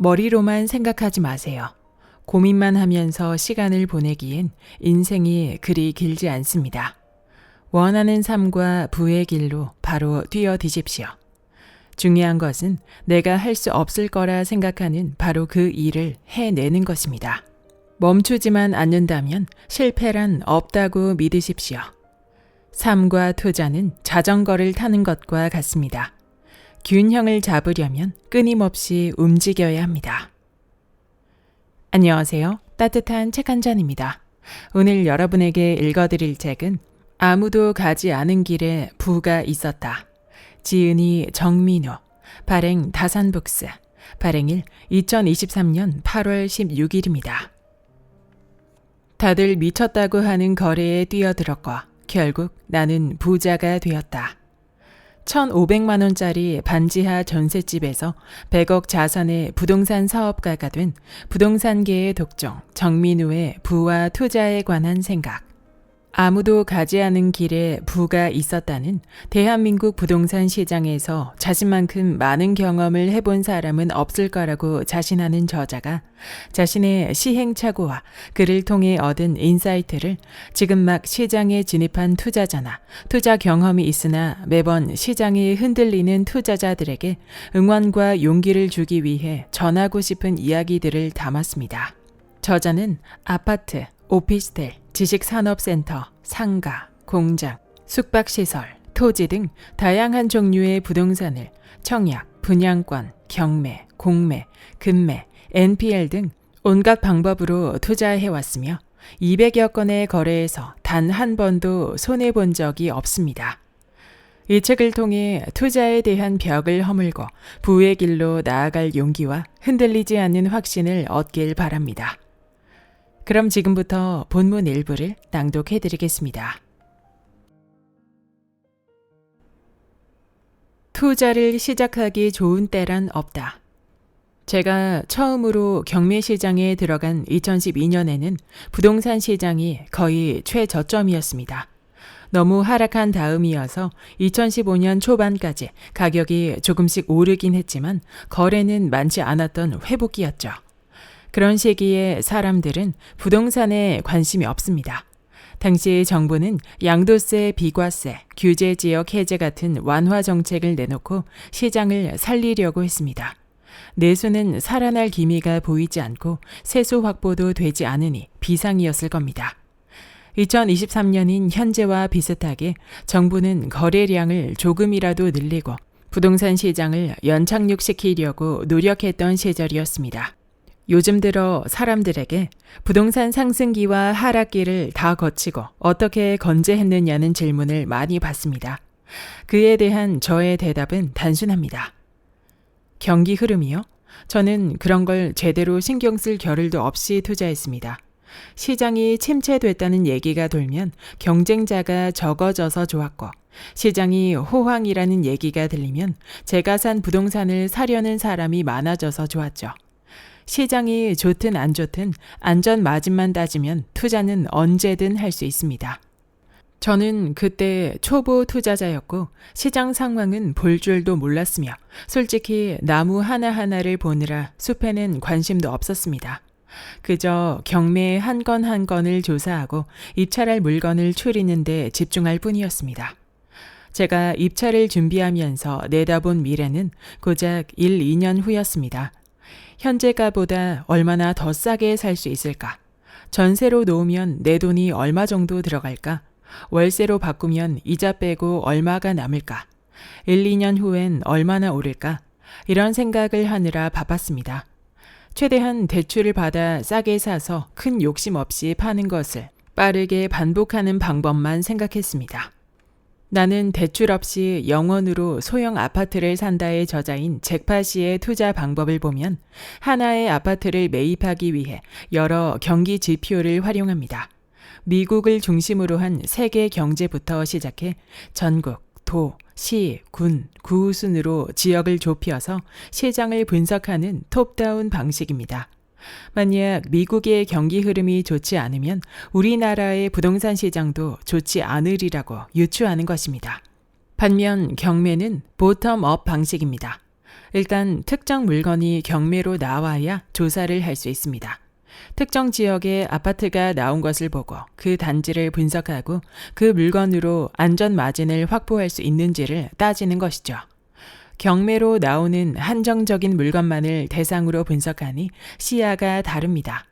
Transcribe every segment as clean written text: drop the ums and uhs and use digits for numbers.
머리로만 생각하지 마세요. 고민만 하면서 시간을 보내기엔 인생이 그리 길지 않습니다. 원하는 삶과 부의 길로 바로 뛰어드십시오. 중요한 것은 내가 할 수 없을 거라 생각하는 바로 그 일을 해내는 것입니다. 멈추지만 않는다면 실패란 없다고 믿으십시오. 삶과 투자는 자전거를 타는 것과 같습니다. 균형을 잡으려면 끊임없이 움직여야 합니다. 안녕하세요. 따뜻한 책 한 잔입니다. 오늘 여러분에게 읽어드릴 책은 아무도 가지 않은 길에 부가 있었다. 지은이 정민우, 발행 다산북스, 발행일 2023년 8월 16일입니다. 다들 미쳤다고 하는 거래에 뛰어들었고 결국 나는 부자가 되었다. 1,500만 원짜리 반지하 전셋집에서 100억 자산의 부동산 사업가가 된 부동산계의 독종 정민우의 부와 투자에 관한 생각. 아무도 가지 않은 길에 부가 있었다는 대한민국 부동산 시장에서 자신만큼 많은 경험을 해본 사람은 없을 거라고 자신하는 저자가 자신의 시행착오와 그를 통해 얻은 인사이트를 지금 막 시장에 진입한 투자자나 투자 경험이 있으나 매번 시장이 흔들리는 투자자들에게 응원과 용기를 주기 위해 전하고 싶은 이야기들을 담았습니다. 저자는 아파트, 오피스텔, 지식산업센터, 상가, 공장, 숙박시설, 토지 등 다양한 종류의 부동산을 청약, 분양권, 경매, 공매, 금매, NPL 등 온갖 방법으로 투자해왔으며 200여 건의 거래에서 단 한 번도 손해본 적이 없습니다. 이 책을 통해 투자에 대한 벽을 허물고 부의 길로 나아갈 용기와 흔들리지 않는 확신을 얻길 바랍니다. 그럼 지금부터 본문 일부를 낭독해 드리겠습니다. 투자를 시작하기 좋은 때란 없다. 제가 처음으로 경매 시장에 들어간 2012년에는 부동산 시장이 거의 최저점이었습니다. 너무 하락한 다음이어서 2015년 초반까지 가격이 조금씩 오르긴 했지만 거래는 많지 않았던 회복기였죠. 그런 시기에 사람들은 부동산에 관심이 없습니다. 당시 정부는 양도세, 비과세, 규제지역 해제 같은 완화 정책을 내놓고 시장을 살리려고 했습니다. 내수는 살아날 기미가 보이지 않고 세수 확보도 되지 않으니 비상이었을 겁니다. 2023년인 현재와 비슷하게 정부는 거래량을 조금이라도 늘리고 부동산 시장을 연착륙시키려고 노력했던 시절이었습니다. 요즘 들어 사람들에게 부동산 상승기와 하락기를 다 거치고 어떻게 건재했느냐는 질문을 많이 받습니다. 그에 대한 저의 대답은 단순합니다. 경기 흐름이요? 저는 그런 걸 제대로 신경 쓸 겨를도 없이 투자했습니다. 시장이 침체됐다는 얘기가 돌면 경쟁자가 적어져서 좋았고 시장이 호황이라는 얘기가 들리면 제가 산 부동산을 사려는 사람이 많아져서 좋았죠. 시장이 좋든 안 좋든 안전 마진만 따지면 투자는 언제든 할 수 있습니다. 저는 그때 초보 투자자였고 시장 상황은 볼 줄도 몰랐으며 솔직히 나무 하나하나를 보느라 숲에는 관심도 없었습니다. 그저 경매 한 건 한 건을 조사하고 입찰할 물건을 추리는 데 집중할 뿐이었습니다. 제가 입찰을 준비하면서 내다본 미래는 고작 1, 2년 후였습니다. 현재가보다 얼마나 더 싸게 살 수 있을까? 전세로 놓으면 내 돈이 얼마 정도 들어갈까? 월세로 바꾸면 이자 빼고 얼마가 남을까? 1, 2년 후엔 얼마나 오를까? 이런 생각을 하느라 바빴습니다. 최대한 대출을 받아 싸게 사서 큰 욕심 없이 파는 것을 빠르게 반복하는 방법만 생각했습니다. 나는 대출 없이 영원으로 소형 아파트를 산다의 저자인 잭파 씨의 투자 방법을 보면 하나의 아파트를 매입하기 위해 여러 경기 지표를 활용합니다. 미국을 중심으로 한 세계 경제부터 시작해 전국, 도, 시, 군, 구 순으로 지역을 좁혀서 시장을 분석하는 톱다운 방식입니다. 만약 미국의 경기 흐름이 좋지 않으면 우리나라의 부동산 시장도 좋지 않으리라고 유추하는 것입니다. 반면 경매는 보텀업 방식입니다. 일단 특정 물건이 경매로 나와야 조사를 할 수 있습니다. 특정 지역에 아파트가 나온 것을 보고 그 단지를 분석하고 그 물건으로 안전 마진을 확보할 수 있는지를 따지는 것이죠. 경매로 나오는 한정적인 물건만을 대상으로 분석하니 시야가 다릅니다.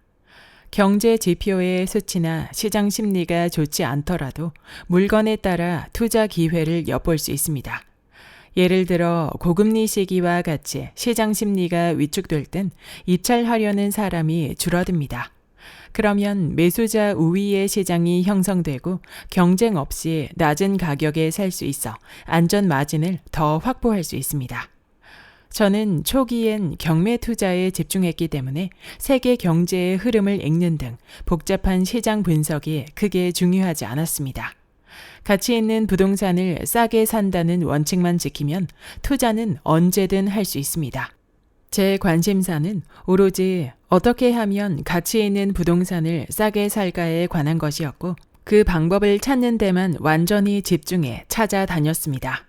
경제 지표의 수치나 시장 심리가 좋지 않더라도 물건에 따라 투자 기회를 엿볼 수 있습니다. 예를 들어 고금리 시기와 같이 시장 심리가 위축될 땐 입찰하려는 사람이 줄어듭니다. 그러면 매수자 우위의 시장이 형성되고 경쟁 없이 낮은 가격에 살 수 있어 안전 마진을 더 확보할 수 있습니다. 저는 초기엔 경매 투자에 집중했기 때문에 세계 경제의 흐름을 읽는 등 복잡한 시장 분석이 크게 중요하지 않았습니다. 가치 있는 부동산을 싸게 산다는 원칙만 지키면 투자는 언제든 할 수 있습니다. 제 관심사는 오로지 어떻게 하면 가치 있는 부동산을 싸게 살까에 관한 것이었고 그 방법을 찾는 데만 완전히 집중해 찾아다녔습니다.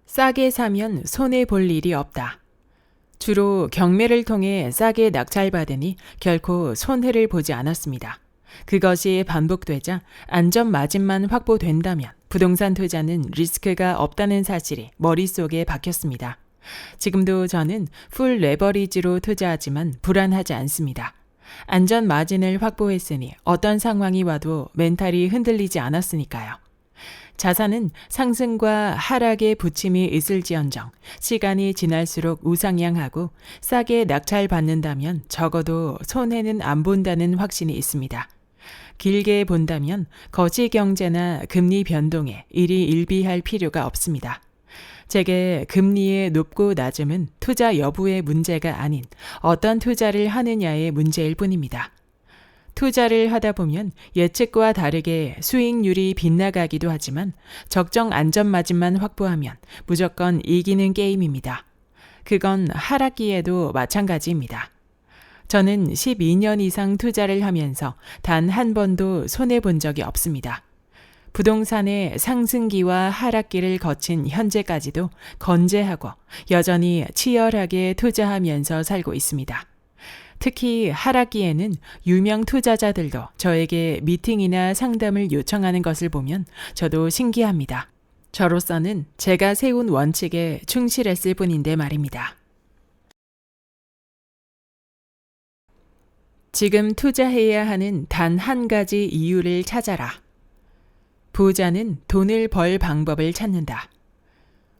싸게 사면 손해볼 일이 없다. 주로 경매를 통해 싸게 낙찰받으니 결코 손해를 보지 않았습니다. 그것이 반복되자 안전 마진만 확보된다면 부동산 투자는 리스크가 없다는 사실이 머릿속에 박혔습니다. 지금도 저는 풀 레버리지로 투자하지만 불안하지 않습니다. 안전 마진을 확보했으니 어떤 상황이 와도 멘탈이 흔들리지 않았으니까요. 자산은 상승과 하락의 부침이 있을지언정 시간이 지날수록 우상향하고 싸게 낙찰받는다면 적어도 손해는 안 본다는 확신이 있습니다. 길게 본다면 거시경제나 금리 변동에 이리 일비할 필요가 없습니다. 제게 금리의 높고 낮음은 투자 여부의 문제가 아닌 어떤 투자를 하느냐의 문제일 뿐입니다. 투자를 하다 보면 예측과 다르게 수익률이 빗나가기도 하지만 적정 안전마진만 확보하면 무조건 이기는 게임입니다. 그건 하락기에도 마찬가지입니다. 저는 12년 이상 투자를 하면서 단 한 번도 손해본 적이 없습니다. 부동산의 상승기와 하락기를 거친 현재까지도 건재하고 여전히 치열하게 투자하면서 살고 있습니다. 특히 하락기에는 유명 투자자들도 저에게 미팅이나 상담을 요청하는 것을 보면 저도 신기합니다. 저로서는 제가 세운 원칙에 충실했을 뿐인데 말입니다. 지금 투자해야 하는 단 한 가지 이유를 찾아라. 부자는 돈을 벌 방법을 찾는다.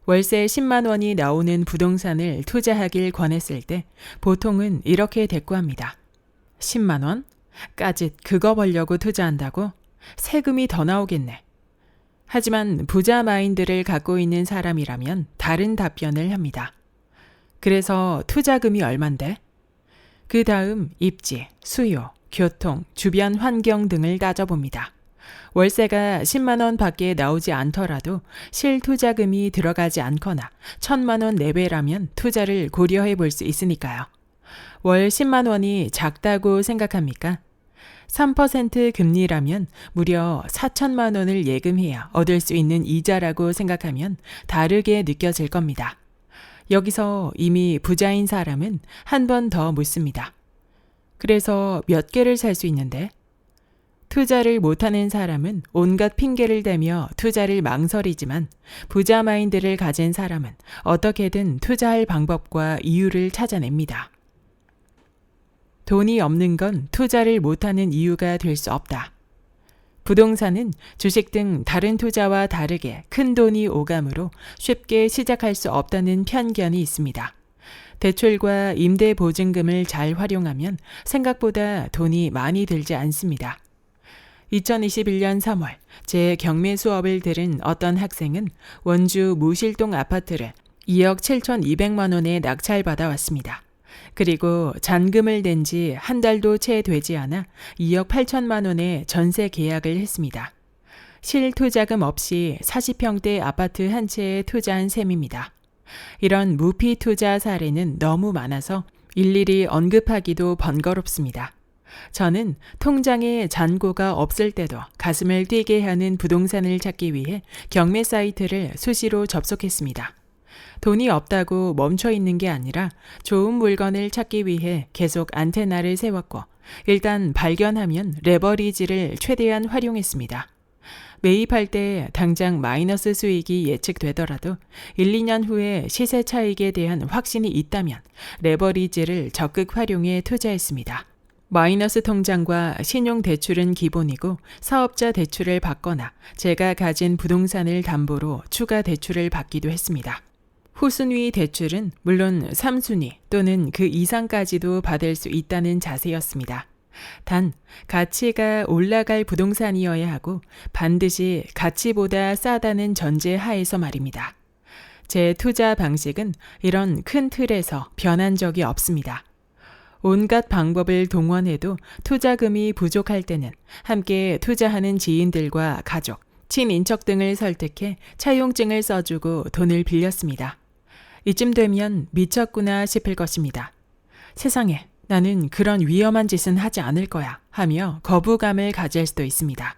월세 10만 원이 나오는 부동산을 투자하길 권했을 때 보통은 이렇게 대꾸합니다. 10만 원? 까짓 그거 벌려고 투자한다고? 세금이 더 나오겠네. 하지만 부자 마인드를 갖고 있는 사람이라면 다른 답변을 합니다. 그래서 투자금이 얼만데? 그 다음 입지, 수요, 교통, 주변 환경 등을 따져봅니다. 월세가 10만 원 밖에 나오지 않더라도 실투자금이 들어가지 않거나 1,000만 원 내외라면 투자를 고려해 볼 수 있으니까요. 월 10만 원이 작다고 생각합니까? 3% 금리라면 무려 4천만 원을 예금해야 얻을 수 있는 이자라고 생각하면 다르게 느껴질 겁니다. 여기서 이미 부자인 사람은 한 번 더 묻습니다. 그래서 몇 개를 살 수 있는데? 투자를 못하는 사람은 온갖 핑계를 대며 투자를 망설이지만 부자 마인드를 가진 사람은 어떻게든 투자할 방법과 이유를 찾아냅니다. 돈이 없는 건 투자를 못하는 이유가 될 수 없다. 부동산은 주식 등 다른 투자와 다르게 큰 돈이 오가므로 쉽게 시작할 수 없다는 편견이 있습니다. 대출과 임대보증금을 잘 활용하면 생각보다 돈이 많이 들지 않습니다. 2021년 3월 제 경매 수업을 들은 어떤 학생은 원주 무실동 아파트를 2억 7,200만 원에 낙찰받아 왔습니다. 그리고 잔금을 낸 지 한 달도 채 되지 않아 2억 8천만 원에 전세 계약을 했습니다. 실투자금 없이 40평대 아파트 한 채에 투자한 셈입니다. 이런 무피 투자 사례는 너무 많아서 일일이 언급하기도 번거롭습니다. 저는 통장에 잔고가 없을 때도 가슴을 뛰게 하는 부동산을 찾기 위해 경매 사이트를 수시로 접속했습니다. 돈이 없다고 멈춰 있는 게 아니라 좋은 물건을 찾기 위해 계속 안테나를 세웠고 일단 발견하면 레버리지를 최대한 활용했습니다. 매입할 때 당장 마이너스 수익이 예측되더라도 1, 2년 후에 시세 차익에 대한 확신이 있다면 레버리지를 적극 활용해 투자했습니다. 마이너스 통장과 신용대출은 기본이고 사업자 대출을 받거나 제가 가진 부동산을 담보로 추가 대출을 받기도 했습니다. 후순위 대출은 물론 3순위 또는 그 이상까지도 받을 수 있다는 자세였습니다. 단, 가치가 올라갈 부동산이어야 하고 반드시 가치보다 싸다는 전제 하에서 말입니다. 제 투자 방식은 이런 큰 틀에서 변한 적이 없습니다. 온갖 방법을 동원해도 투자금이 부족할 때는 함께 투자하는 지인들과 가족, 친인척 등을 설득해 차용증을 써주고 돈을 빌렸습니다. 이쯤 되면 미쳤구나 싶을 것입니다. 세상에, 나는 그런 위험한 짓은 하지 않을 거야 하며 거부감을 가질 수도 있습니다.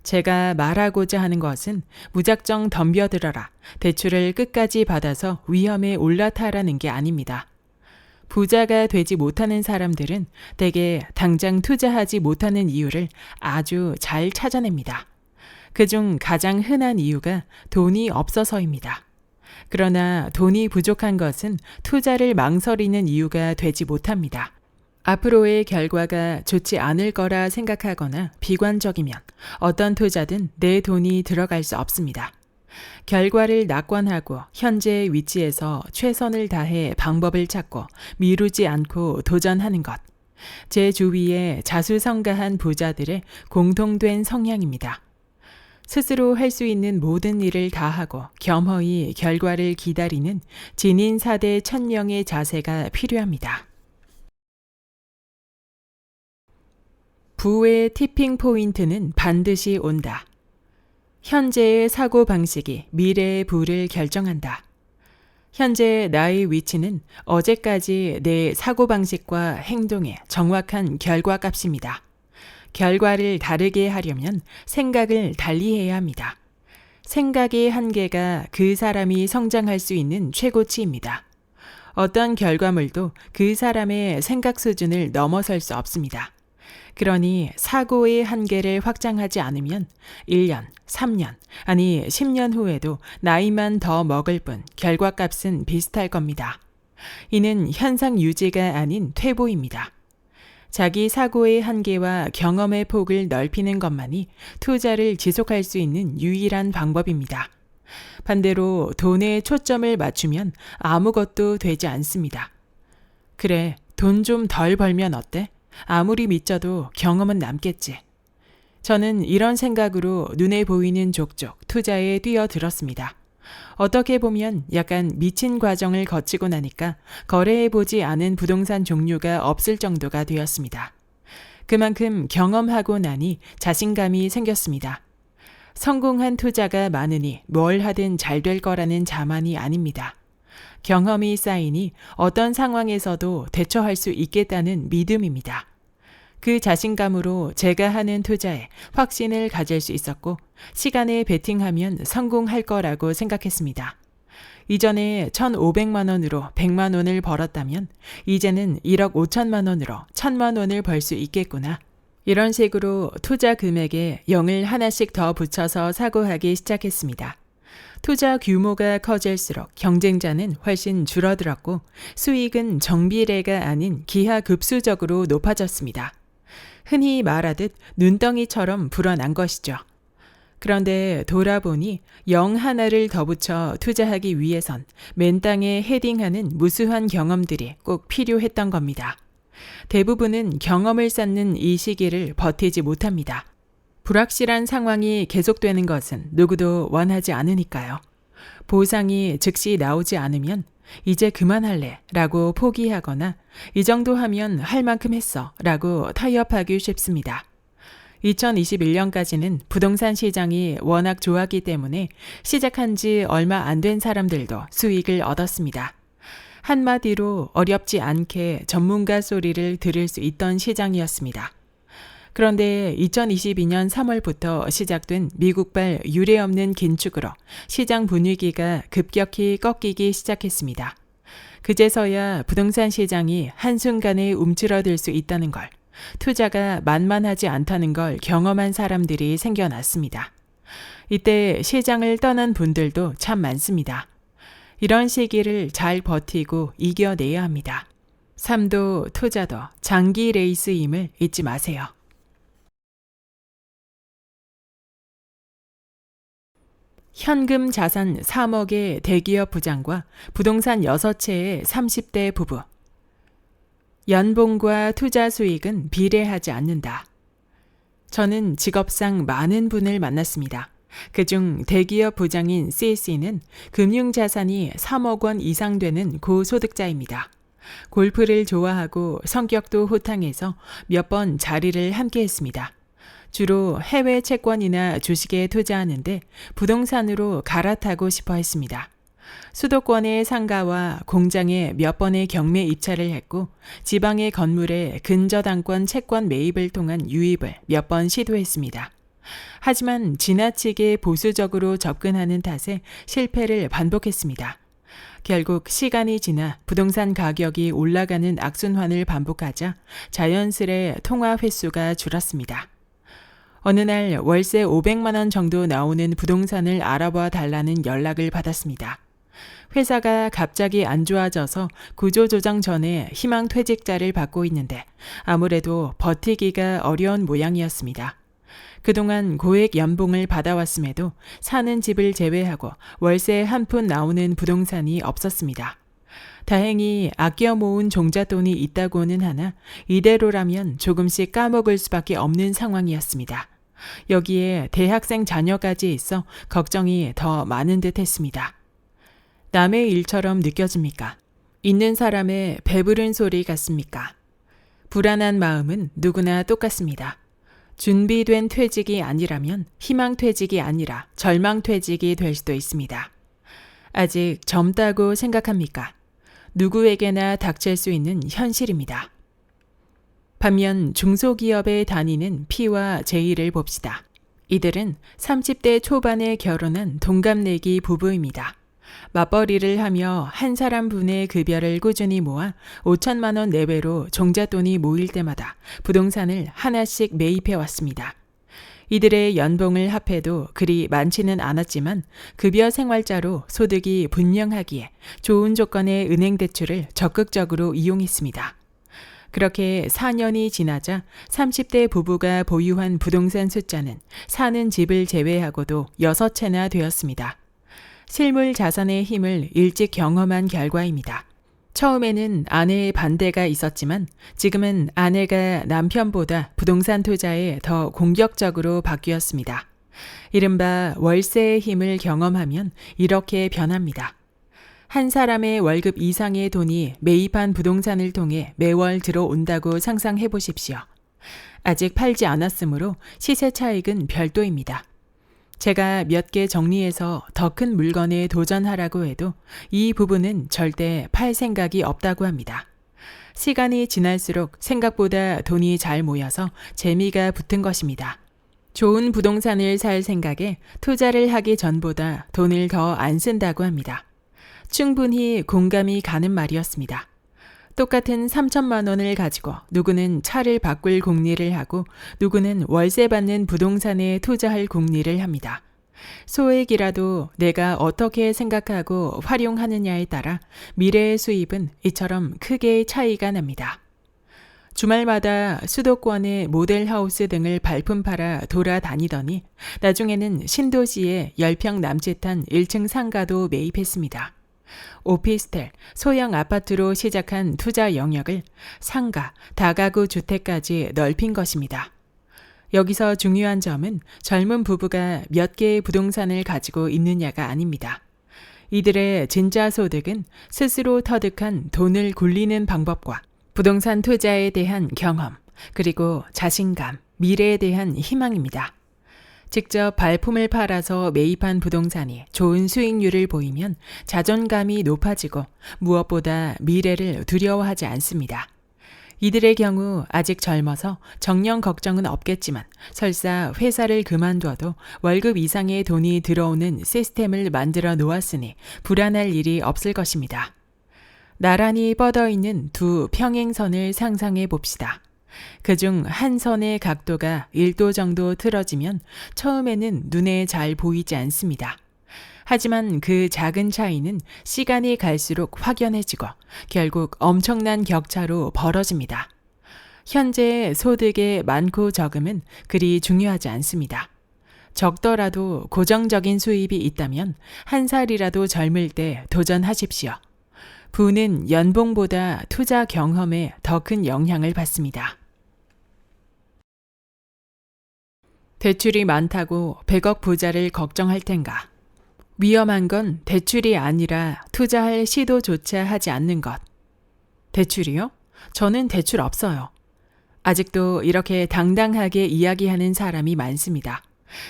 제가 말하고자 하는 것은 무작정 덤벼들어라, 대출을 끝까지 받아서 위험에 올라타라는 게 아닙니다. 부자가 되지 못하는 사람들은 대개 당장 투자하지 못하는 이유를 아주 잘 찾아냅니다. 그중 가장 흔한 이유가 돈이 없어서입니다. 그러나 돈이 부족한 것은 투자를 망설이는 이유가 되지 못합니다. 앞으로의 결과가 좋지 않을 거라 생각하거나 비관적이면 어떤 투자든 내 돈이 들어갈 수 없습니다. 결과를 낙관하고 현재의 위치에서 최선을 다해 방법을 찾고 미루지 않고 도전하는 것. 제 주위의 자수성가한 부자들의 공통된 성향입니다. 스스로 할 수 있는 모든 일을 다하고 겸허히 결과를 기다리는 진인사대 천명의 자세가 필요합니다. 부의 티핑 포인트는 반드시 온다. 현재의 사고방식이 미래의 부를 결정한다. 현재 나의 위치는 어제까지 내 사고방식과 행동의 정확한 결과값입니다. 결과를 다르게 하려면 생각을 달리해야 합니다. 생각의 한계가 그 사람이 성장할 수 있는 최고치입니다. 어떤 결과물도 그 사람의 생각 수준을 넘어설 수 없습니다. 그러니 사고의 한계를 확장하지 않으면 1년, 3년, 아니 10년 후에도 나이만 더 먹을 뿐 결과값은 비슷할 겁니다. 이는 현상 유지가 아닌 퇴보입니다. 자기 사고의 한계와 경험의 폭을 넓히는 것만이 투자를 지속할 수 있는 유일한 방법입니다. 반대로 돈에 초점을 맞추면 아무것도 되지 않습니다. 그래, 돈 좀 덜 벌면 어때? 아무리 미쳐도 경험은 남겠지. 저는 이런 생각으로 눈에 보이는 족족 투자에 뛰어들었습니다. 어떻게 보면 약간 미친 과정을 거치고 나니까 거래해보지 않은 부동산 종류가 없을 정도가 되었습니다. 그만큼 경험하고 나니 자신감이 생겼습니다. 성공한 투자가 많으니 뭘 하든 잘 될 거라는 자만이 아닙니다. 경험이 쌓이니 어떤 상황에서도 대처할 수 있겠다는 믿음입니다. 그 자신감으로 제가 하는 투자에 확신을 가질 수 있었고 시간에 베팅하면 성공할 거라고 생각했습니다. 이전에 1,500만 원으로 100만 원을 벌었다면 이제는 1억 5천만 원으로 1,000만 원을 벌 수 있겠구나. 이런 식으로 투자 금액에 0을 하나씩 더 붙여서 사고하기 시작했습니다. 투자 규모가 커질수록 경쟁자는 훨씬 줄어들었고 수익은 정비례가 아닌 기하급수적으로 높아졌습니다. 흔히 말하듯 눈덩이처럼 불어난 것이죠. 그런데 돌아보니 0 하나를 더 붙여 투자하기 위해선 맨 땅에 헤딩하는 무수한 경험들이 꼭 필요했던 겁니다. 대부분은 경험을 쌓는 이 시기를 버티지 못합니다. 불확실한 상황이 계속되는 것은 누구도 원하지 않으니까요. 보상이 즉시 나오지 않으면 이제 그만할래 라고 포기하거나 이 정도 하면 할 만큼 했어 라고 타협하기 쉽습니다. 2021년까지는 부동산 시장이 워낙 좋았기 때문에 시작한 지 얼마 안 된 사람들도 수익을 얻었습니다. 한마디로 어렵지 않게 전문가 소리를 들을 수 있던 시장이었습니다. 그런데 2022년 3월부터 시작된 미국발 유례없는 긴축으로 시장 분위기가 급격히 꺾이기 시작했습니다. 그제서야 부동산 시장이 한순간에 움츠러들 수 있다는 걸, 투자가 만만하지 않다는 걸 경험한 사람들이 생겨났습니다. 이때 시장을 떠난 분들도 참 많습니다. 이런 시기를 잘 버티고 이겨내야 합니다. 삶도 투자도 장기 레이스임을 잊지 마세요. 현금 자산 3억의 대기업 부장과 부동산 6채의 30대 부부. 연봉과 투자 수익은 비례하지 않는다. 저는 직업상 많은 분을 만났습니다. 그중 대기업 부장인 CC는 금융자산이 3억 원 이상 되는 고소득자입니다. 골프를 좋아하고 성격도 호탕해서 몇 번 자리를 함께 했습니다. 주로 해외 채권이나 주식에 투자하는데 부동산으로 갈아타고 싶어 했습니다. 수도권의 상가와 공장에 몇 번의 경매 입찰을 했고 지방의 건물에 근저당권 채권 매입을 통한 유입을 몇 번 시도했습니다. 하지만 지나치게 보수적으로 접근하는 탓에 실패를 반복했습니다. 결국 시간이 지나 부동산 가격이 올라가는 악순환을 반복하자 자연스레 통화 횟수가 줄었습니다. 어느 날 월세 500만 원 정도 나오는 부동산을 알아봐 달라는 연락을 받았습니다. 회사가 갑자기 안 좋아져서 구조조정 전에 희망퇴직자를 받고 있는데 아무래도 버티기가 어려운 모양이었습니다. 그동안 고액 연봉을 받아왔음에도 사는 집을 제외하고 월세 한 푼 나오는 부동산이 없었습니다. 다행히 아껴 모은 종잣돈이 있다고는 하나 이대로라면 조금씩 까먹을 수밖에 없는 상황이었습니다. 여기에 대학생 자녀까지 있어 걱정이 더 많은 듯 했습니다. 남의 일처럼 느껴집니까? 있는 사람의 배부른 소리 같습니까? 불안한 마음은 누구나 똑같습니다. 준비된 퇴직이 아니라면 희망퇴직이 아니라 절망퇴직이 될 수도 있습니다. 아직 젊다고 생각합니까? 누구에게나 닥칠 수 있는 현실입니다. 반면 중소기업에 다니는 P와 J를 봅시다. 이들은 30대 초반에 결혼한 동갑내기 부부입니다. 맞벌이를 하며 한 사람분의 급여를 꾸준히 모아 5천만 원 내외로 종잣돈이 모일 때마다 부동산을 하나씩 매입해 왔습니다. 이들의 연봉을 합해도 그리 많지는 않았지만 급여 생활자로 소득이 분명하기에 좋은 조건의 은행 대출을 적극적으로 이용했습니다. 그렇게 4년이 지나자 30대 부부가 보유한 부동산 숫자는 사는 집을 제외하고도 6채나 되었습니다. 실물 자산의 힘을 일찍 경험한 결과입니다. 처음에는 아내의 반대가 있었지만 지금은 아내가 남편보다 부동산 투자에 더 공격적으로 바뀌었습니다. 이른바 월세의 힘을 경험하면 이렇게 변합니다. 한 사람의 월급 이상의 돈이 매입한 부동산을 통해 매월 들어온다고 상상해 보십시오. 아직 팔지 않았으므로 시세 차익은 별도입니다. 제가 몇 개 정리해서 더 큰 물건에 도전하라고 해도 이 부분은 절대 팔 생각이 없다고 합니다. 시간이 지날수록 생각보다 돈이 잘 모여서 재미가 붙은 것입니다. 좋은 부동산을 살 생각에 투자를 하기 전보다 돈을 더 안 쓴다고 합니다. 충분히 공감이 가는 말이었습니다. 똑같은 3천만 원을 가지고 누구는 차를 바꿀 궁리를 하고 누구는 월세 받는 부동산에 투자할 궁리를 합니다. 소액이라도 내가 어떻게 생각하고 활용하느냐에 따라 미래의 수입은 이처럼 크게 차이가 납니다. 주말마다 수도권의 모델하우스 등을 발품 팔아 돌아다니더니 나중에는 신도시에 10평 남짓한 1층 상가도 매입했습니다. 오피스텔, 소형 아파트로 시작한 투자 영역을 상가, 다가구 주택까지 넓힌 것입니다. 여기서 중요한 점은 젊은 부부가 몇 개의 부동산을 가지고 있느냐가 아닙니다. 이들의 진짜 소득은 스스로 터득한 돈을 굴리는 방법과 부동산 투자에 대한 경험, 그리고 자신감, 미래에 대한 희망입니다. 직접 발품을 팔아서 매입한 부동산이 좋은 수익률을 보이면 자존감이 높아지고 무엇보다 미래를 두려워하지 않습니다. 이들의 경우 아직 젊어서 정령 걱정은 없겠지만 설사 회사를 그만둬도 월급 이상의 돈이 들어오는 시스템을 만들어 놓았으니 불안할 일이 없을 것입니다. 나란히 뻗어 있는 두 평행선을 상상해 봅시다. 그중 한 선의 각도가 1도 정도 틀어지면 처음에는 눈에 잘 보이지 않습니다. 하지만 그 작은 차이는 시간이 갈수록 확연해지고 결국 엄청난 격차로 벌어집니다. 현재의 소득의 많고 적음은 그리 중요하지 않습니다. 적더라도 고정적인 수입이 있다면 한 살이라도 젊을 때 도전하십시오. 부는 연봉보다 투자 경험에 더 큰 영향을 받습니다. 대출이 많다고 100억 부자를 걱정할 텐가? 위험한 건 대출이 아니라 투자할 시도조차 하지 않는 것. 대출이요? 저는 대출 없어요. 아직도 이렇게 당당하게 이야기하는 사람이 많습니다.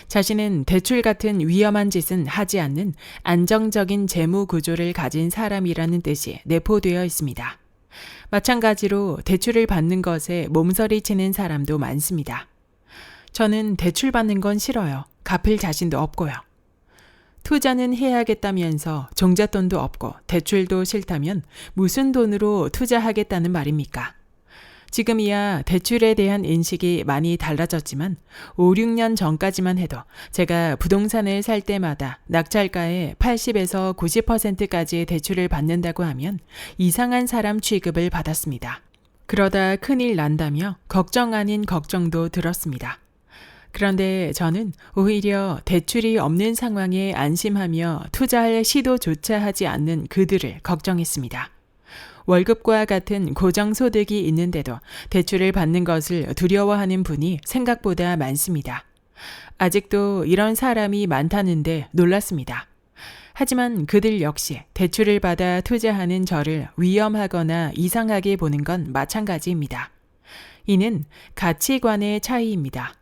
자신은 대출 같은 위험한 짓은 하지 않는 안정적인 재무 구조를 가진 사람이라는 뜻이 내포되어 있습니다. 마찬가지로 대출을 받는 것에 몸서리치는 사람도 많습니다. 저는 대출 받는 건 싫어요. 갚을 자신도 없고요. 투자는 해야겠다면서 종잣돈도 없고 대출도 싫다면 무슨 돈으로 투자하겠다는 말입니까? 지금이야 대출에 대한 인식이 많이 달라졌지만 5, 6년 전까지만 해도 제가 부동산을 살 때마다 낙찰가의 80에서 90%까지 대출을 받는다고 하면 이상한 사람 취급을 받았습니다. 그러다 큰일 난다며 걱정 아닌 걱정도 들었습니다. 그런데 저는 오히려 대출이 없는 상황에 안심하며 투자할 시도조차 하지 않는 그들을 걱정했습니다. 월급과 같은 고정소득이 있는데도 대출을 받는 것을 두려워하는 분이 생각보다 많습니다. 아직도 이런 사람이 많다는데 놀랐습니다. 하지만 그들 역시 대출을 받아 투자하는 저를 위험하거나 이상하게 보는 건 마찬가지입니다. 이는 가치관의 차이입니다.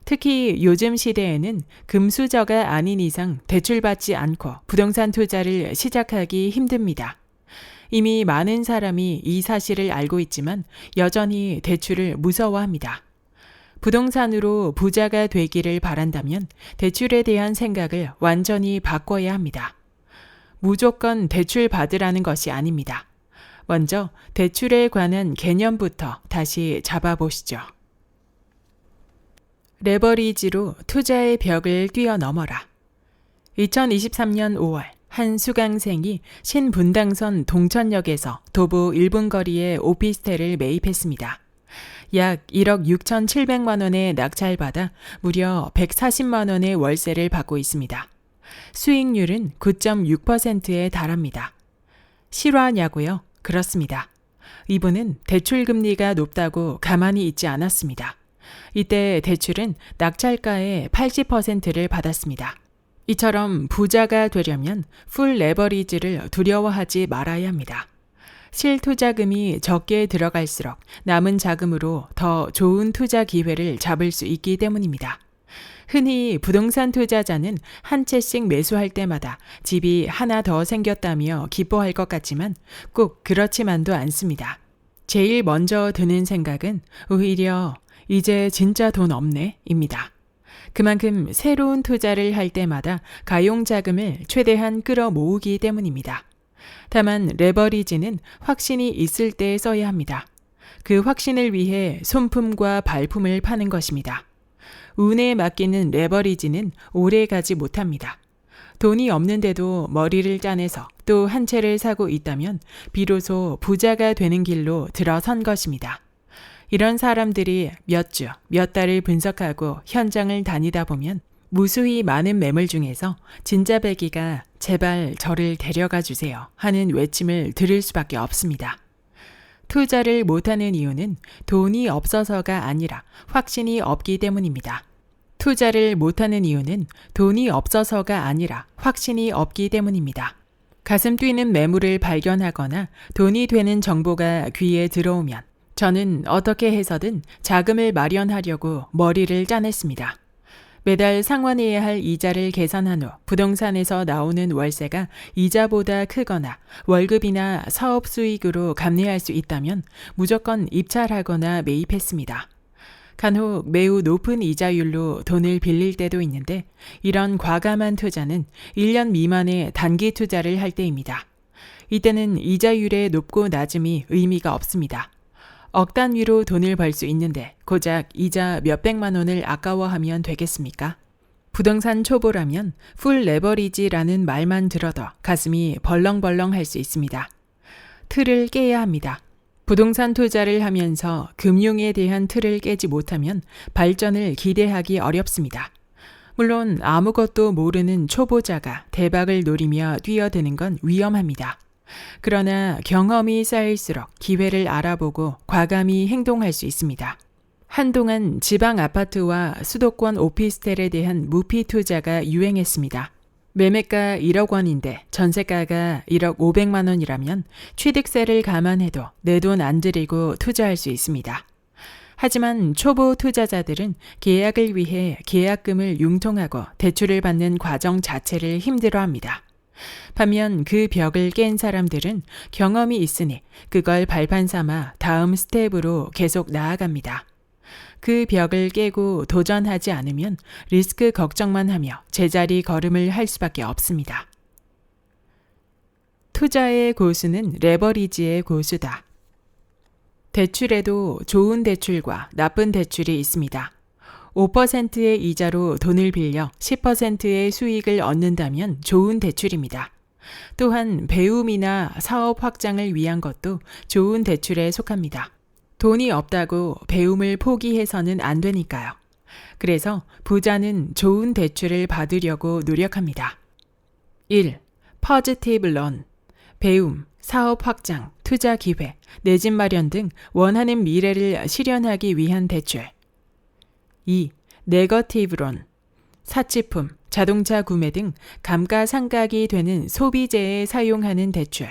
특히 요즘 시대에는 금수저가 아닌 이상 대출받지 않고 부동산 투자를 시작하기 힘듭니다. 이미 많은 사람이 이 사실을 알고 있지만 여전히 대출을 무서워합니다. 부동산으로 부자가 되기를 바란다면 대출에 대한 생각을 완전히 바꿔야 합니다. 무조건 대출 받으라는 것이 아닙니다. 먼저 대출에 관한 개념부터 다시 잡아보시죠. 레버리지로 투자의 벽을 뛰어넘어라. 2023년 5월 한 수강생이 신분당선 동천역에서 도보 1분 거리의 오피스텔을 매입했습니다. 약 1억 6,700만 원에 낙찰받아 무려 140만 원의 월세를 받고 있습니다. 수익률은 9.6%에 달합니다. 실화냐고요? 그렇습니다. 이분은 대출 금리가 높다고 가만히 있지 않았습니다. 이때 대출은 낙찰가의 80%를 받았습니다. 이처럼 부자가 되려면 풀 레버리지를 두려워하지 말아야 합니다. 실투자금이 적게 들어갈수록 남은 자금으로 더 좋은 투자 기회를 잡을 수 있기 때문입니다. 흔히 부동산 투자자는 한 채씩 매수할 때마다 집이 하나 더 생겼다며 기뻐할 것 같지만 꼭 그렇지만도 않습니다. 제일 먼저 드는 생각은 오히려 이제 진짜 돈 없네 입니다. 그만큼 새로운 투자를 할 때마다 가용자금을 최대한 끌어모으기 때문입니다. 다만 레버리지는 확신이 있을 때 써야 합니다. 그 확신을 위해 손품과 발품을 파는 것입니다. 운에 맡기는 레버리지는 오래 가지 못합니다. 돈이 없는데도 머리를 짜내서 또 한 채를 사고 있다면 비로소 부자가 되는 길로 들어선 것입니다. 이런 사람들이 몇 주, 몇 달을 분석하고 현장을 다니다 보면 무수히 많은 매물 중에서 진짜배기가 제발 저를 데려가 주세요 하는 외침을 들을 수밖에 없습니다. 투자를 못하는 이유는 돈이 없어서가 아니라 확신이 없기 때문입니다. 투자를 못하는 이유는 돈이 없어서가 아니라 확신이 없기 때문입니다. 가슴 뛰는 매물을 발견하거나 돈이 되는 정보가 귀에 들어오면 저는 어떻게 해서든 자금을 마련하려고 머리를 짜냈습니다. 매달 상환해야 할 이자를 계산한 후 부동산에서 나오는 월세가 이자보다 크거나 월급이나 사업 수익으로 감내할 수 있다면 무조건 입찰하거나 매입했습니다. 간혹 매우 높은 이자율로 돈을 빌릴 때도 있는데 이런 과감한 투자는 1년 미만의 단기 투자를 할 때입니다. 이때는 이자율의 높고 낮음이 의미가 없습니다. 억 단위로 돈을 벌 수 있는데 고작 이자 몇백만 원을 아까워하면 되겠습니까? 부동산 초보라면 풀 레버리지라는 말만 들어도 가슴이 벌렁벌렁 할 수 있습니다. 틀을 깨야 합니다. 부동산 투자를 하면서 금융에 대한 틀을 깨지 못하면 발전을 기대하기 어렵습니다. 물론 아무것도 모르는 초보자가 대박을 노리며 뛰어드는 건 위험합니다. 그러나 경험이 쌓일수록 기회를 알아보고 과감히 행동할 수 있습니다. 한동안 지방 아파트와 수도권 오피스텔에 대한 무피 투자가 유행했습니다. 매매가 1억 원인데 전세가가 1억 500만 원이라면 취득세를 감안해도 내 돈 안 들이고 투자할 수 있습니다. 하지만 초보 투자자들은 계약을 위해 계약금을 융통하고 대출을 받는 과정 자체를 힘들어합니다. 반면 그 벽을 깬 사람들은 경험이 있으니 그걸 발판 삼아 다음 스텝으로 계속 나아갑니다. 그 벽을 깨고 도전하지 않으면 리스크 걱정만 하며 제자리 걸음을 할 수밖에 없습니다. 투자의 고수는 레버리지의 고수다. 대출에도 좋은 대출과 나쁜 대출이 있습니다. 5%의 이자로 돈을 빌려 10%의 수익을 얻는다면 좋은 대출입니다. 또한 배움이나 사업 확장을 위한 것도 좋은 대출에 속합니다. 돈이 없다고 배움을 포기해서는 안 되니까요. 그래서 부자는 좋은 대출을 받으려고 노력합니다. 1. 포지티브 런. 배움, 사업 확장, 투자 기회, 내 집 마련 등 원하는 미래를 실현하기 위한 대출. 2. 네거티브 런. 사치품, 자동차 구매 등 감가상각이 되는 소비재에 사용하는 대출.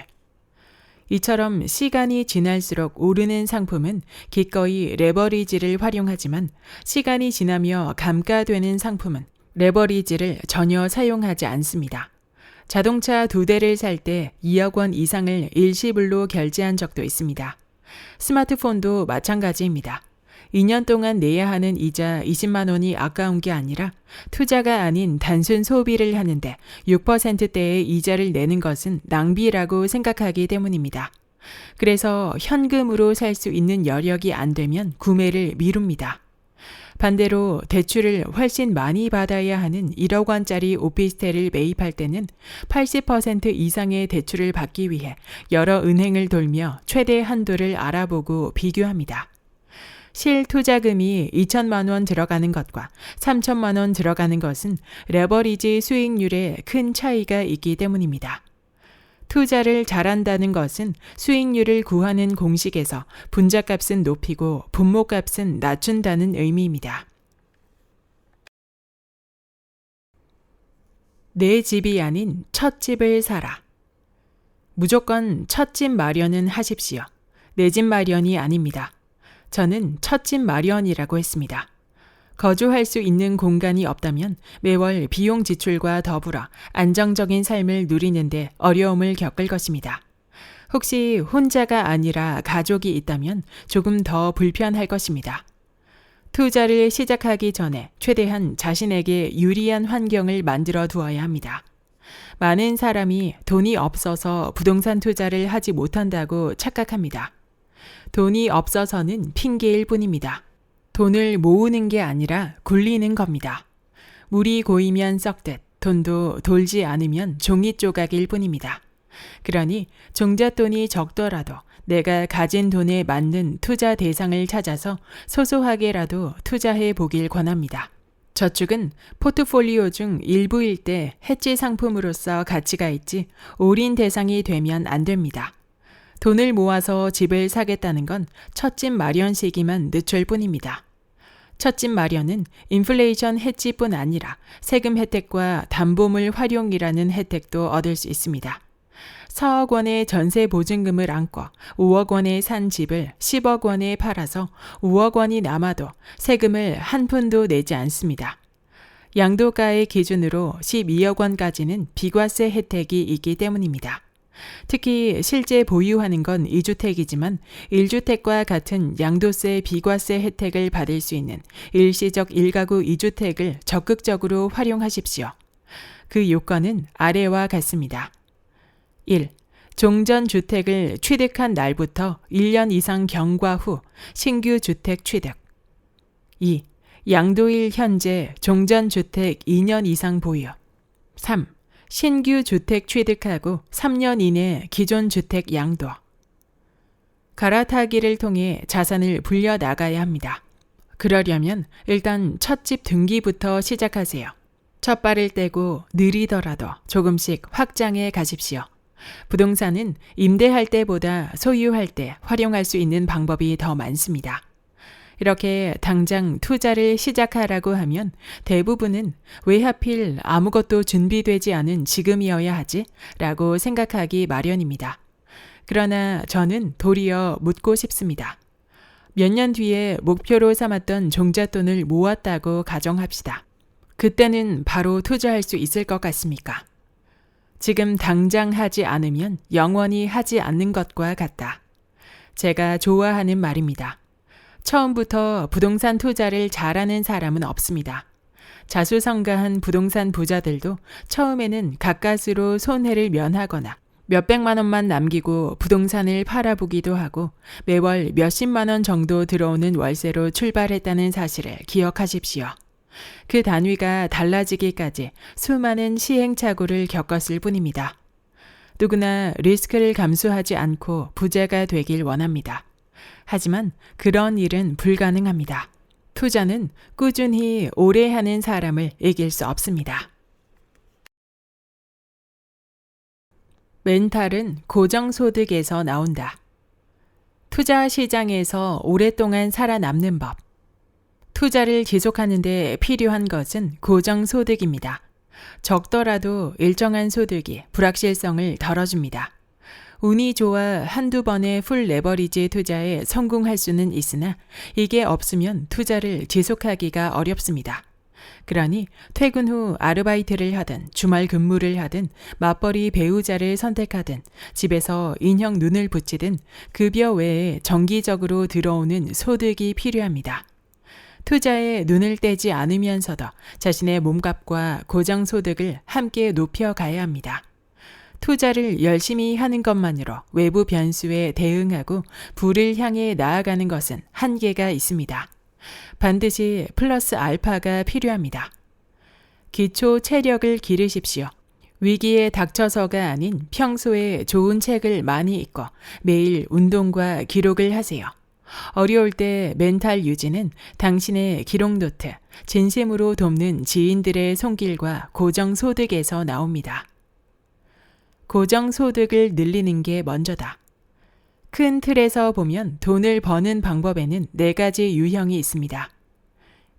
이처럼 시간이 지날수록 오르는 상품은 기꺼이 레버리지를 활용하지만 시간이 지나며 감가되는 상품은 레버리지를 전혀 사용하지 않습니다. 자동차 2대를 살 때 2억 원 이상을 일시불로 결제한 적도 있습니다. 스마트폰도 마찬가지입니다. 2년 동안 내야 하는 이자 20만 원이 아까운 게 아니라 투자가 아닌 단순 소비를 하는데 6%대의 이자를 내는 것은 낭비라고 생각하기 때문입니다. 그래서 현금으로 살 수 있는 여력이 안 되면 구매를 미룹니다. 반대로 대출을 훨씬 많이 받아야 하는 1억 원짜리 오피스텔을 매입할 때는 80% 이상의 대출을 받기 위해 여러 은행을 돌며 최대 한도를 알아보고 비교합니다. 실투자금이 2천만 원 들어가는 것과 3천만 원 들어가는 것은 레버리지 수익률에 큰 차이가 있기 때문입니다. 투자를 잘한다는 것은 수익률을 구하는 공식에서 분자값은 높이고 분모값은 낮춘다는 의미입니다. 내 집이 아닌 첫 집을 사라. 무조건 첫 집 마련은 하십시오. 내 집 마련이 아닙니다. 저는 첫 집 마련이라고 했습니다. 거주할 수 있는 공간이 없다면 매월 비용 지출과 더불어 안정적인 삶을 누리는데 어려움을 겪을 것입니다. 혹시 혼자가 아니라 가족이 있다면 조금 더 불편할 것입니다. 투자를 시작하기 전에 최대한 자신에게 유리한 환경을 만들어 두어야 합니다. 많은 사람이 돈이 없어서 부동산 투자를 하지 못한다고 착각합니다. 돈이 없어서는 핑계일 뿐입니다. 돈을 모으는 게 아니라 굴리는 겁니다. 물이 고이면 썩듯 돈도 돌지 않으면 종이 조각일 뿐입니다. 그러니 종잣돈이 적더라도 내가 가진 돈에 맞는 투자 대상을 찾아서 소소하게라도 투자해 보길 권합니다. 저축은 포트폴리오 중 일부일 때 해지 상품으로서 가치가 있지 올인 대상이 되면 안 됩니다. 돈을 모아서 집을 사겠다는 건 첫집 마련 시기만 늦출 뿐입니다. 첫집 마련은 인플레이션 해지뿐 아니라 세금 혜택과 담보물 활용이라는 혜택도 얻을 수 있습니다. 4억 원의 전세 보증금을 안고 5억 원에 산 집을 10억 원에 팔아서 5억 원이 남아도 세금을 한 푼도 내지 않습니다. 양도가의 기준으로 12억 원까지는 비과세 혜택이 있기 때문입니다. 특히 실제 보유하는 건 2주택이지만 1주택과 같은 양도세 비과세 혜택을 받을 수 있는 일시적 1가구 2주택을 적극적으로 활용하십시오. 그 요건은 아래와 같습니다. 1. 종전주택을 취득한 날부터 1년 이상 경과 후 신규 주택 취득. 2. 양도일 현재 종전주택 2년 이상 보유. 3. 신규 주택 취득하고 3년 이내 기존 주택 양도. 갈아타기를 통해 자산을 불려 나가야 합니다. 그러려면 일단 첫 집 등기부터 시작하세요. 첫 발을 떼고 느리더라도 조금씩 확장해 가십시오. 부동산은 임대할 때보다 소유할 때 활용할 수 있는 방법이 더 많습니다. 이렇게 당장 투자를 시작하라고 하면 대부분은 왜 하필 아무것도 준비되지 않은 지금이어야 하지? 라고 생각하기 마련입니다. 그러나 저는 도리어 묻고 싶습니다. 몇 년 뒤에 목표로 삼았던 종잣돈을 모았다고 가정합시다. 그때는 바로 투자할 수 있을 것 같습니까? 지금 당장 하지 않으면 영원히 하지 않는 것과 같다. 제가 좋아하는 말입니다. 처음부터 부동산 투자를 잘하는 사람은 없습니다. 자수성가한 부동산 부자들도 처음에는 가까스로 손해를 면하거나 몇백만 원만 남기고 부동산을 팔아보기도 하고 매월 몇십만 원 정도 들어오는 월세로 출발했다는 사실을 기억하십시오. 그 단위가 달라지기까지 수많은 시행착오를 겪었을 뿐입니다. 누구나 리스크를 감수하지 않고 부자가 되길 원합니다. 하지만 그런 일은 불가능합니다. 투자는 꾸준히 오래 하는 사람을 이길 수 없습니다. 멘탈은 고정소득에서 나온다. 투자 시장에서 오랫동안 살아남는 법. 투자를 지속하는 데 필요한 것은 고정소득입니다. 적더라도 일정한 소득이 불확실성을 덜어줍니다. 운이 좋아 한두 번의 풀 레버리지 투자에 성공할 수는 있으나 이게 없으면 투자를 지속하기가 어렵습니다. 그러니 퇴근 후 아르바이트를 하든 주말 근무를 하든 맞벌이 배우자를 선택하든 집에서 인형 눈을 붙이든 급여 외에 정기적으로 들어오는 소득이 필요합니다. 투자에 눈을 떼지 않으면서도 자신의 몸값과 고정소득을 함께 높여가야 합니다. 투자를 열심히 하는 것만으로 외부 변수에 대응하고 부를 향해 나아가는 것은 한계가 있습니다. 반드시 플러스 알파가 필요합니다. 기초 체력을 기르십시오. 위기에 닥쳐서가 아닌 평소에 좋은 책을 많이 읽고 매일 운동과 기록을 하세요. 어려울 때 멘탈 유지는 당신의 기록 노트, 진심으로 돕는 지인들의 손길과 고정소득에서 나옵니다. 고정소득을 늘리는 게 먼저다. 큰 틀에서 보면 돈을 버는 방법에는 4가지 유형이 있습니다.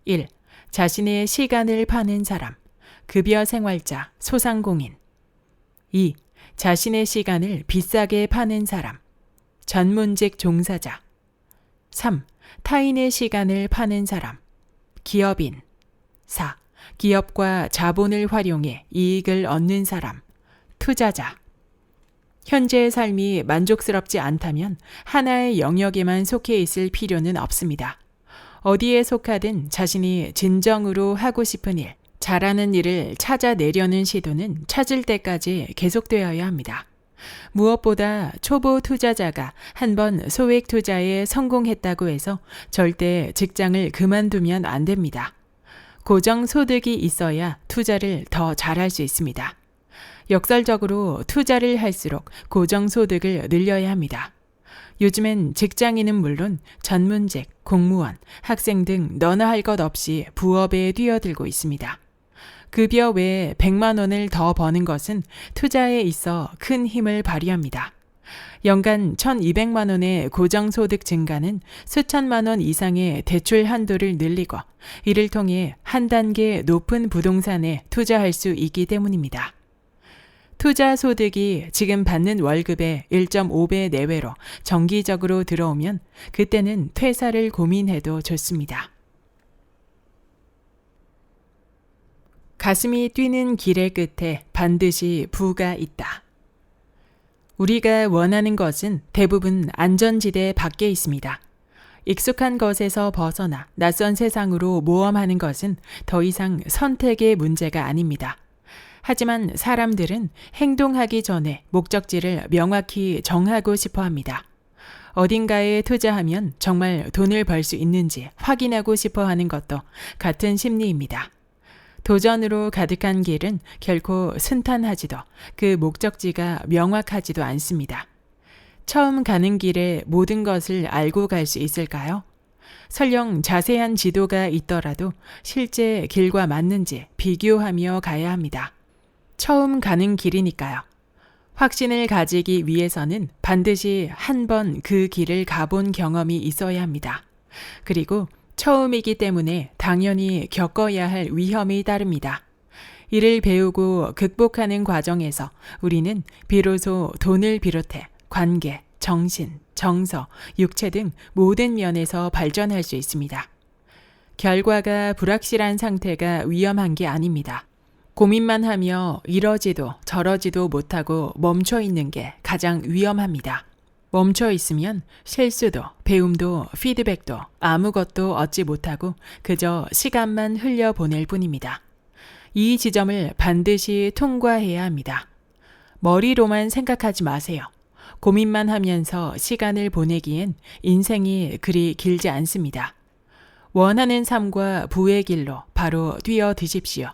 1. 자신의 시간을 파는 사람, 급여 생활자, 소상공인. 2. 자신의 시간을 비싸게 파는 사람, 전문직 종사자. 3. 타인의 시간을 파는 사람, 기업인. 4. 기업과 자본을 활용해 이익을 얻는 사람, 투자자. 현재의 삶이 만족스럽지 않다면 하나의 영역에만 속해 있을 필요는 없습니다. 어디에 속하든 자신이 진정으로 하고 싶은 일, 잘하는 일을 찾아내려는 시도는 찾을 때까지 계속되어야 합니다. 무엇보다 초보 투자자가 한번 소액 투자에 성공했다고 해서 절대 직장을 그만두면 안 됩니다. 고정소득이 있어야 투자를 더 잘할 수 있습니다. 역설적으로 투자를 할수록 고정소득을 늘려야 합니다. 요즘엔 직장인은 물론 전문직, 공무원, 학생 등 너나 할 것 없이 부업에 뛰어들고 있습니다. 급여 외에 100만 원을 더 버는 것은 투자에 있어 큰 힘을 발휘합니다. 연간 1,200만 원의 고정소득 증가는 수천만 원 이상의 대출 한도를 늘리고 이를 통해 한 단계 높은 부동산에 투자할 수 있기 때문입니다. 투자 소득이 지금 받는 월급의 1.5배 내외로 정기적으로 들어오면 그때는 퇴사를 고민해도 좋습니다. 가슴이 뛰는 길의 끝에 반드시 부가 있다. 우리가 원하는 것은 대부분 안전지대 밖에 있습니다. 익숙한 것에서 벗어나 낯선 세상으로 모험하는 것은 더 이상 선택의 문제가 아닙니다. 하지만 사람들은 행동하기 전에 목적지를 명확히 정하고 싶어 합니다. 어딘가에 투자하면 정말 돈을 벌 수 있는지 확인하고 싶어 하는 것도 같은 심리입니다. 도전으로 가득한 길은 결코 순탄하지도 그 목적지가 명확하지도 않습니다. 처음 가는 길에 모든 것을 알고 갈 수 있을까요? 설령 자세한 지도가 있더라도 실제 길과 맞는지 비교하며 가야 합니다. 처음 가는 길이니까요. 확신을 가지기 위해서는 반드시 한 번 그 길을 가본 경험이 있어야 합니다. 그리고 처음이기 때문에 당연히 겪어야 할 위험이 따릅니다. 이를 배우고 극복하는 과정에서 우리는 비로소 돈을 비롯해 관계, 정신, 정서, 육체 등 모든 면에서 발전할 수 있습니다. 결과가 불확실한 상태가 위험한 게 아닙니다. 고민만 하며 이러지도 저러지도 못하고 멈춰 있는 게 가장 위험합니다. 멈춰 있으면 실수도 배움도 피드백도 아무것도 얻지 못하고 그저 시간만 흘려보낼 뿐입니다. 이 지점을 반드시 통과해야 합니다. 머리로만 생각하지 마세요. 고민만 하면서 시간을 보내기엔 인생이 그리 길지 않습니다. 원하는 삶과 부의 길로 바로 뛰어드십시오.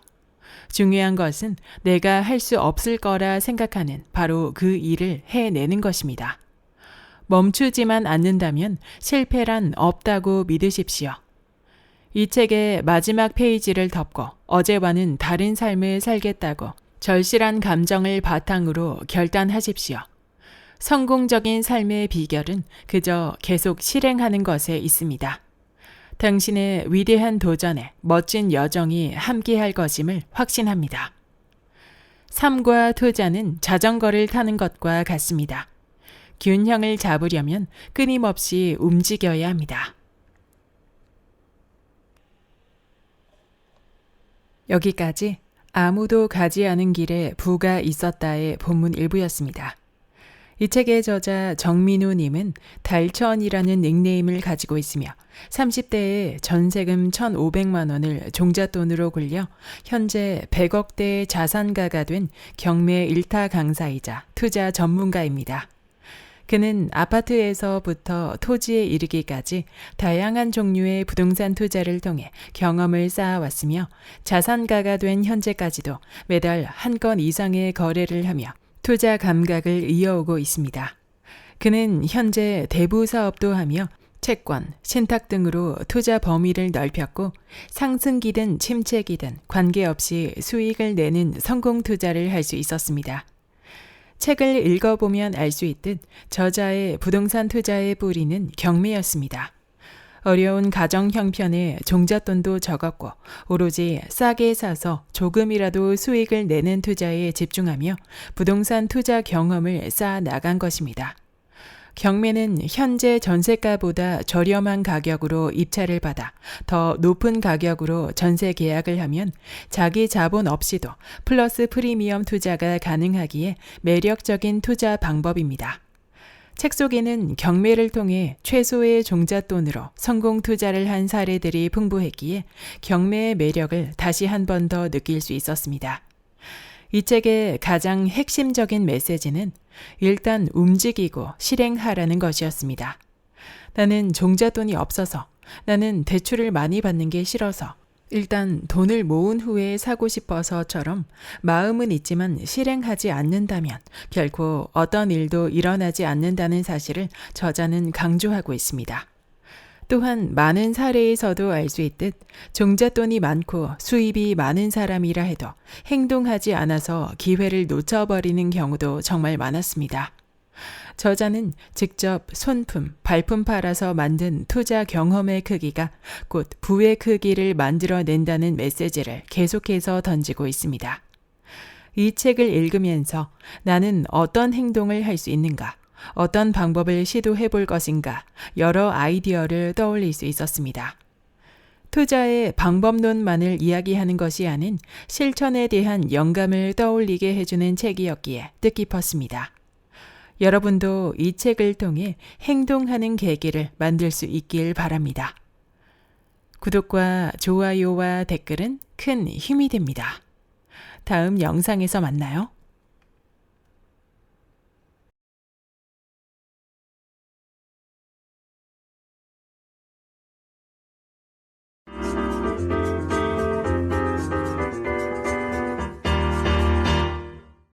중요한 것은 내가 할 수 없을 거라 생각하는 바로 그 일을 해내는 것입니다. 멈추지만 않는다면 실패란 없다고 믿으십시오. 이 책의 마지막 페이지를 덮고 어제와는 다른 삶을 살겠다고 절실한 감정을 바탕으로 결단하십시오. 성공적인 삶의 비결은 그저 계속 실행하는 것에 있습니다. 당신의 위대한 도전에 멋진 여정이 함께할 것임을 확신합니다. 삶과 투자는 자전거를 타는 것과 같습니다. 균형을 잡으려면 끊임없이 움직여야 합니다. 여기까지 아무도 가지 않은 길에 부가 있었다의 본문 일부였습니다. 이 책의 저자 정민우 님은 달천이라는 닉네임을 가지고 있으며 30대에 전세금 1,500만 원을 종잣돈으로 굴려 현재 100억대의 자산가가 된 경매 일타 강사이자 투자 전문가입니다. 그는 아파트에서부터 토지에 이르기까지 다양한 종류의 부동산 투자를 통해 경험을 쌓아왔으며 자산가가 된 현재까지도 매달 한 건 이상의 거래를 하며 투자 감각을 이어오고 있습니다. 그는 현재 대부 사업도 하며 채권, 신탁 등으로 투자 범위를 넓혔고 상승기든 침체기든 관계없이 수익을 내는 성공 투자를 할 수 있었습니다. 책을 읽어보면 알 수 있듯 저자의 부동산 투자의 뿌리는 경매였습니다. 어려운 가정 형편에 종잣돈도 적었고 오로지 싸게 사서 조금이라도 수익을 내는 투자에 집중하며 부동산 투자 경험을 쌓아 나간 것입니다. 경매는 현재 전세가보다 저렴한 가격으로 입찰을 받아 더 높은 가격으로 전세 계약을 하면 자기 자본 없이도 플러스 프리미엄 투자가 가능하기에 매력적인 투자 방법입니다. 책 속에는 경매를 통해 최소의 종잣돈으로 성공 투자를 한 사례들이 풍부했기에 경매의 매력을 다시 한 번 더 느낄 수 있었습니다. 이 책의 가장 핵심적인 메시지는 일단 움직이고 실행하라는 것이었습니다. 나는 종잣돈이 없어서, 나는 대출을 많이 받는 게 싫어서, 일단 돈을 모은 후에 사고 싶어서처럼 마음은 있지만 실행하지 않는다면 결코 어떤 일도 일어나지 않는다는 사실을 저자는 강조하고 있습니다. 또한 많은 사례에서도 알 수 있듯 종잣돈이 많고 수입이 많은 사람이라 해도 행동하지 않아서 기회를 놓쳐버리는 경우도 정말 많았습니다. 저자는 직접 손품, 발품 팔아서 만든 투자 경험의 크기가 곧 부의 크기를 만들어낸다는 메시지를 계속해서 던지고 있습니다. 이 책을 읽으면서 나는 어떤 행동을 할 수 있는가, 어떤 방법을 시도해 볼 것인가 여러 아이디어를 떠올릴 수 있었습니다. 투자의 방법론만을 이야기하는 것이 아닌 실천에 대한 영감을 떠올리게 해주는 책이었기에 뜻깊었습니다. 여러분도 이 책을 통해 행동하는 계기를 만들 수 있길 바랍니다. 구독과 좋아요와 댓글은 큰 힘이 됩니다. 다음 영상에서 만나요.